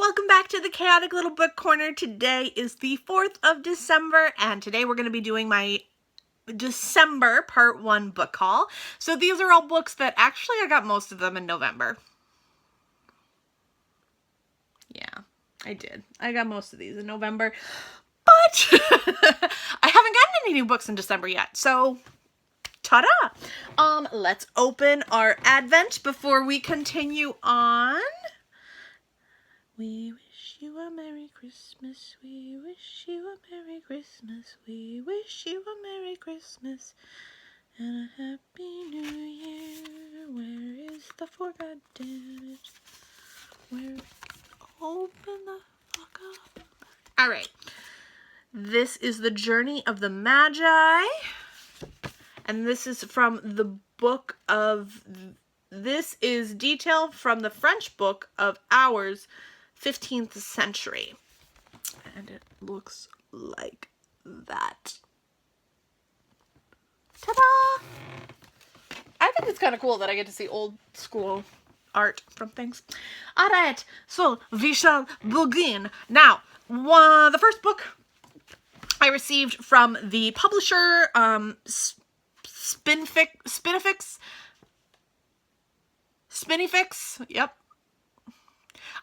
welcome back to the Chaotic Little Book Corner. Today is the 4th of December, and today we're going to be doing my December Part 1 book haul. So these are all books that actually I got most of them in November. Yeah, I did. I got most of these in November, but I haven't gotten any new books in December yet, so ta-da! Let's open our Advent before we continue on. We wish you a Merry Christmas, we wish you a Merry Christmas, we wish you a Merry Christmas, and a Happy New Year. Where is the forgotten it? Where? Open the fuck up. Alright. This is The Journey of the Magi, and this is from the book of... This is detail from the French book of Hours, 15th century. And it looks like that. Ta-da! I think it's kind of cool that I get to see old school art from things. Alright, so we shall begin. Now, the first book I received from the publisher, Spinifex, yep.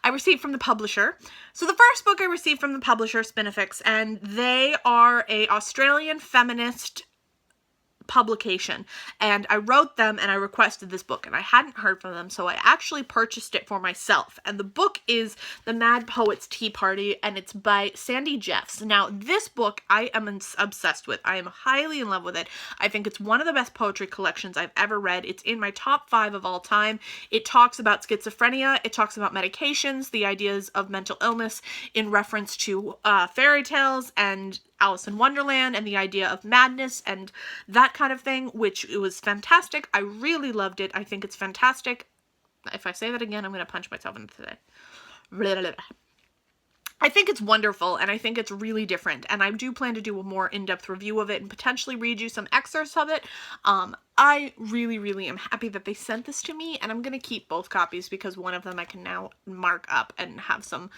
I received from the publisher. So the first book I received from the publisher, Spinifex, and they are a Australian feminist publication, and I wrote them and I requested this book, and I hadn't heard from them, so I actually purchased it for myself. And the book is The Mad Poet's Tea Party, and it's by Sandy Jeffs. Now, this book I am obsessed with. I am highly in love with it. I think it's one of the best poetry collections I've ever read. It's in my top 5 of all time. It talks about schizophrenia, it talks about medications, the ideas of mental illness in reference to fairy tales and Alice in Wonderland, and the idea of madness and that kind of thing, which it was fantastic. I really loved it. I think it's fantastic. If I say that again, I'm going to punch myself in the head. I think it's wonderful, and I think it's really different, and I do plan to do a more in-depth review of it and potentially read you some excerpts of it. I really am happy that they sent this to me, and I'm going to keep both copies because one of them I can now mark up and have some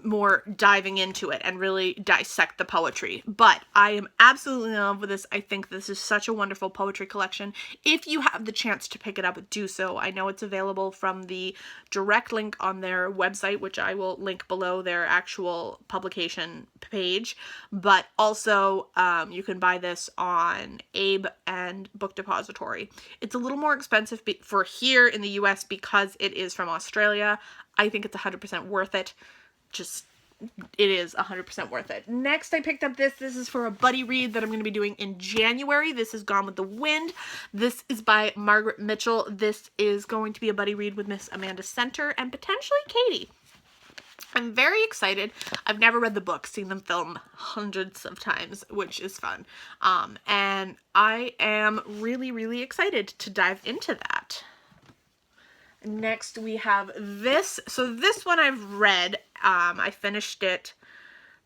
more diving into it and really dissect the poetry. But I am absolutely in love with this. I think this is such a wonderful poetry collection. If you have the chance to pick it up, do so. I know it's available from the direct link on their website, which I will link below their actual publication page, but also you can buy this on Abe and Book Depository. It's a little more expensive for here in the US because it is from Australia. I think it's 100% worth it. It is 100% worth it. Next, I picked up this. This is for a buddy read that I'm going to be doing in January. This is Gone with the Wind. This is by Margaret Mitchell. This is going to be a buddy read with Miss Amanda Center and potentially Katie. I'm very excited. I've never read the book, seen them film hundreds of times, which is fun. And I am really excited to dive into that. Next, we have this. So this one I've read. I finished it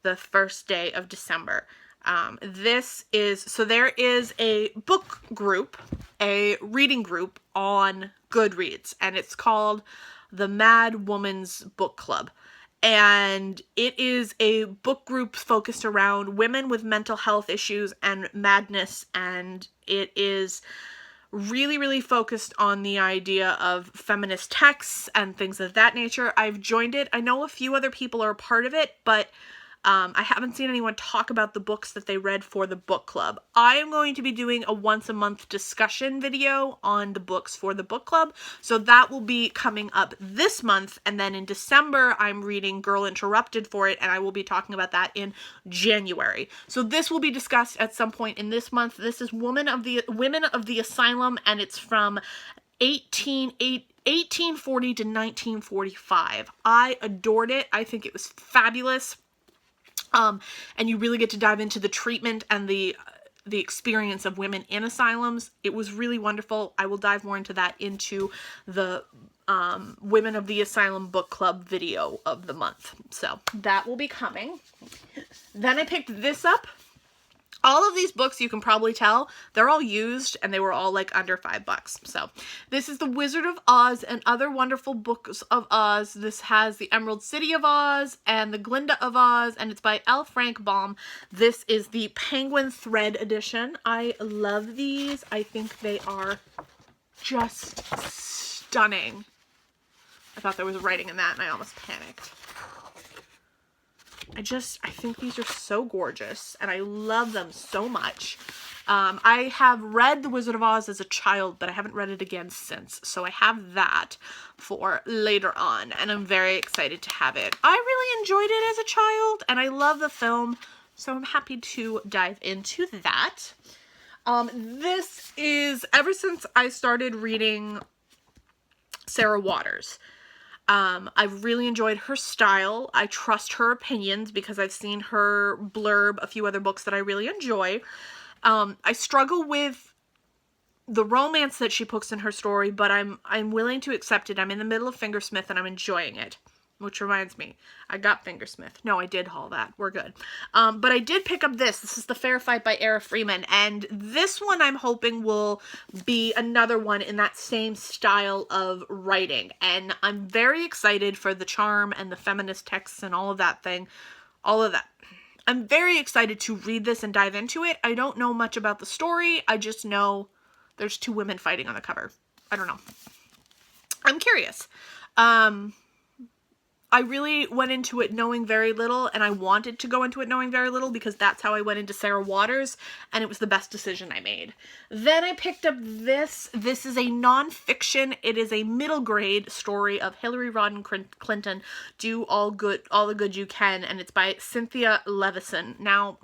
the first day of December. So there is a book group, a reading group on Goodreads, and it's called the Mad Woman's Book Club. And it is a book group focused around women with mental health issues and madness, and it is really focused on the idea of feminist texts and things of that nature. I've joined it. I know a few other people are a part of it, but I haven't seen anyone talk about the books that they read for the book club. I am going to be doing a once-a-month discussion video on the books for the book club, so that will be coming up this month, and then in December I'm reading Girl Interrupted for it, and I will be talking about that in January. So this will be discussed at some point in this month. This is Women of the Asylum, and it's from 1840 to 1945. I adored it. I think it was fabulous. And you really get to dive into the treatment and the experience of women in asylums. It was really wonderful. I will dive more into that into the Women of the Asylum Book Club video of the month. So that will be coming. Then I picked this up. All of these books, you can probably tell, they're all used and they were all like under $5. So this is The Wizard of Oz and Other Wonderful Books of Oz. This has the Emerald City of Oz and the Glinda of Oz, and it's by L. Frank Baum. This is the Penguin Thread edition. I love these. I think they are just stunning. I thought there was writing in that and I almost panicked. I think these are so gorgeous and I love them so much. I have read The Wizard of Oz as a child, but I haven't read it again since. So I have that for later on and I'm very excited to have it. I really enjoyed it as a child and I love the film, so I'm happy to dive into that. This is, ever since I started reading Sarah Waters, I've really enjoyed her style. I trust her opinions because I've seen her blurb a few other books that I really enjoy. I struggle with the romance that she puts in her story, but I'm willing to accept it. I'm in the middle of Fingersmith and I'm enjoying it. Which reminds me, I got Fingersmith. No, I did haul that. We're good. But I did pick up this. This is The Fair Fight by Era Freeman. And this one I'm hoping will be another one in that same style of writing. And I'm very excited for the charm and the feminist texts and all of that thing. All of that. I'm very excited to read this and dive into it. I don't know much about the story. I just know there's two women fighting on the cover. I don't know. I'm curious. I really went into it knowing very little, and I wanted to go into it knowing very little because that's how I went into Sarah Waters, and it was the best decision I made. Then I picked up this. This is a nonfiction. It is a middle grade story of Hillary Rodham Clinton, Do All the Good You Can, and it's by Cynthia Levison. Now,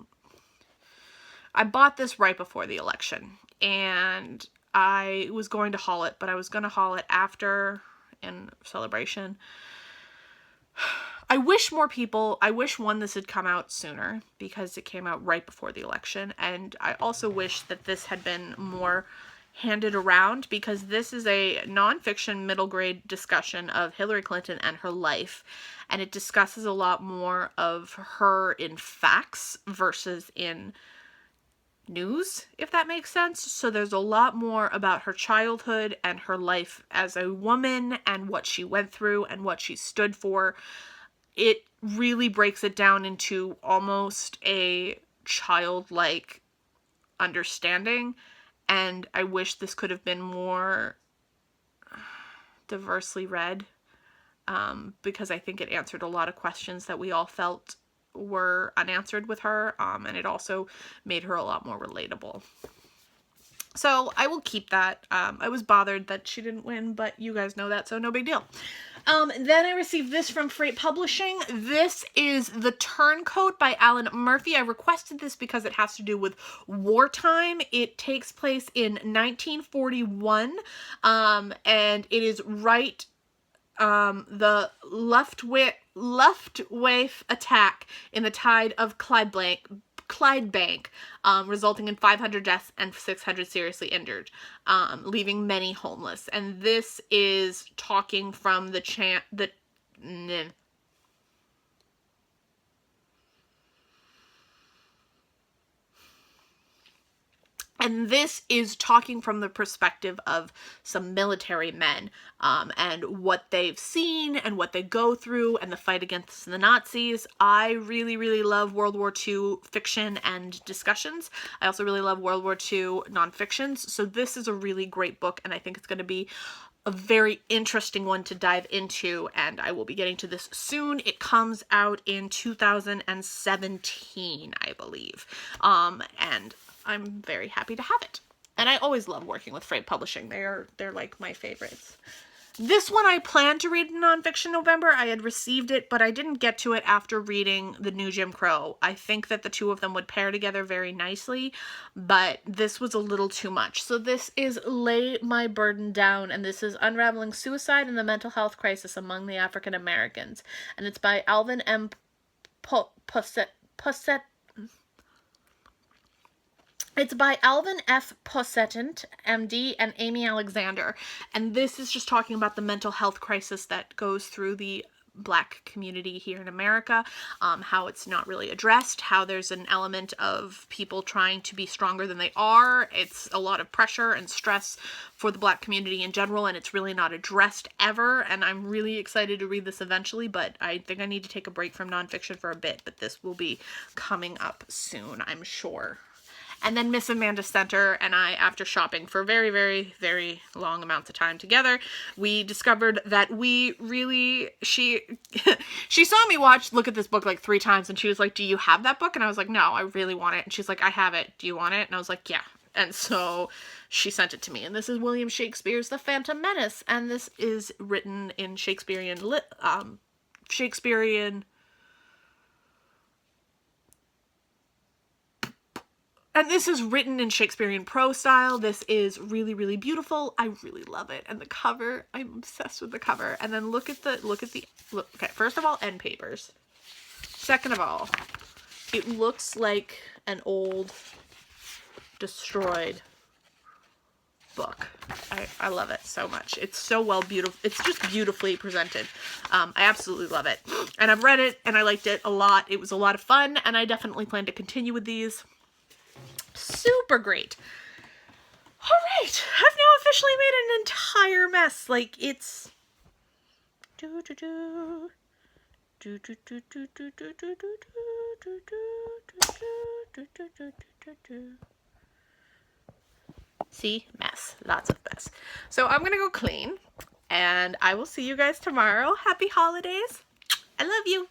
I bought this right before the election, and I was going to haul it, but I was going to haul it after in celebration. I wish one, this had come out sooner because it came out right before the election. And I also wish that this had been more handed around because this is a nonfiction middle grade discussion of Hillary Clinton and her life. And it discusses a lot more of her in facts versus in news, if that makes sense. So there's a lot more about her childhood and her life as a woman and what she went through and what she stood for. It really breaks it down into almost a childlike understanding, and I wish this could have been more diversely read, because I think it answered a lot of questions that we all felt were unanswered with her, and it also made her a lot more relatable. So I will keep that. I was bothered that she didn't win, but you guys know that, so no big deal. Then I received this from Freight Publishing. This is The Turncoat by Alan Murphy. I requested this because it has to do with wartime. It takes place in 1941, and it is right the Luftwaffe attack in the tide of Clydebank, resulting in 500 deaths and 600 seriously injured, leaving many homeless. And this is talking from And this is talking from the perspective of some military men, and what they've seen and what they go through and the fight against the Nazis. I really, really love World War II fiction and discussions. I also really love World War II nonfictions. So this is a really great book, and I think it's going to be a very interesting one to dive into, and I will be getting to this soon. It comes out in 2017, I believe, and I'm very happy to have it. And I always love working with Freight Publishing. They're like my favorites. This one I planned to read in nonfiction November. I had received it, but I didn't get to it after reading The New Jim Crow. I think that the two of them would pair together very nicely, but this was a little too much. So this is Lay My Burden Down, and this is Unraveling Suicide and the Mental Health Crisis Among the African Americans. And it's by Alvin M. Posset. It's by Alvin F. Possetant, MD, and Amy Alexander. And this is just talking about the mental health crisis that goes through the Black community here in America, how it's not really addressed, how there's an element of people trying to be stronger than they are. It's a lot of pressure and stress for the Black community in general, and it's really not addressed ever, and I'm really excited to read this eventually, but I think I need to take a break from nonfiction for a bit, but this will be coming up soon, I'm sure. And then Miss Amanda Center and I, after shopping for very, very, very long amounts of time together, we discovered that we really, she saw me look at this book like 3 times, and she was like, do you have that book? And I was like, no, I really want it. And she's like, I have it. Do you want it? And I was like, yeah. And so she sent it to me. And this is William Shakespeare's The Phantom Menace. And this is written in Shakespearean and this is written in Shakespearean prose style. This is really, really beautiful. I really love it. And the cover, I'm obsessed with the cover. And then look, okay, first of all, end papers. Second of all, it looks like an old, destroyed book. I love it so much. It's so beautiful. It's just beautifully presented. I absolutely love it. And I've read it and I liked it a lot. It was a lot of fun, and I definitely plan to continue with these. Super great. All right, I've now officially made an entire mess. Like, it's see, mess, lots of mess. So I'm gonna go clean, and I will see you guys tomorrow. Happy holidays. I love you.